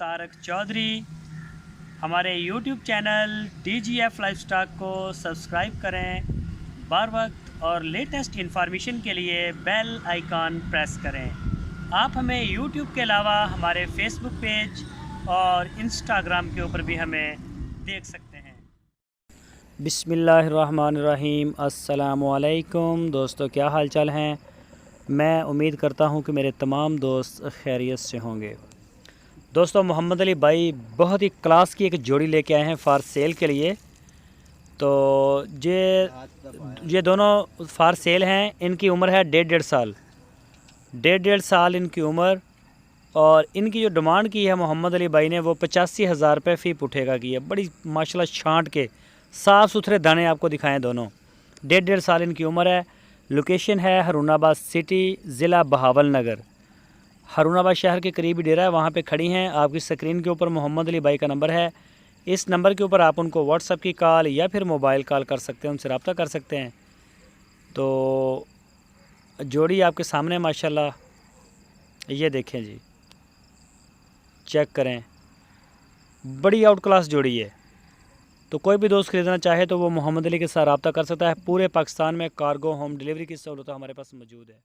तारक चौधरी। हमारे YouTube channel DGF lifestyle को subscribe करें। बार वक्त और लेटेस्ट इन्फॉर्मेशन के लिए बेल आइकॉन प्रेस करें। आप हमें YouTube के अलावा हमारे Facebook पेज और Instagram के ऊपर भी हमें देख सकते हैं। बिस्मिल्लाहिर्रहमानिर्रहीम। अस्सलामुअलैकुम दोस्तों, क्या हाल चाल हैं। मैं उम्मीद करता हूं कि मेरे तमाम दोस्त खैरियत से होंगे। दोस्तों, मोहम्मद अली भाई बहुत ही क्लास की एक जोड़ी लेके आए हैं फॉर सेल के लिए। तो ये दोनों फॉर सेल हैं। इनकी उम्र है डेढ़ साल इनकी उम्र। और इनकी जो डिमांड की है मोहम्मद अली भाई ने वो 85,000 रुपये फ़ी पुठेगा की है। बड़ी माशाल्लाह छांट के साफ़ सुथरे दाने आपको दिखाएं। दोनों डेढ़ साल इनकी उम्र है। लोकेशन है हरुणाबाद सिटी, ज़िला बहावल नगर। हरुणाबाद शहर के करीब ही डेरा है, वहाँ पे खड़ी हैं। आपकी स्क्रीन के ऊपर मोहम्मद अली भाई का नंबर है। इस नंबर के ऊपर आप उनको व्हाट्सएप की कॉल या फिर मोबाइल कॉल कर सकते हैं, उनसे रब्ता कर सकते हैं। तो जोड़ी आपके सामने माशाल्लाह, ये देखें जी, चेक करें, बड़ी आउट क्लास जोड़ी है। तो कोई भी दोस्त ख़रीदना चाहे तो वो मोहम्मद अली के साथ रब्ता कर सकता है। पूरे पाकिस्तान में कार्गो होम डिलीवरी की सहूलत हमारे पास मौजूद है।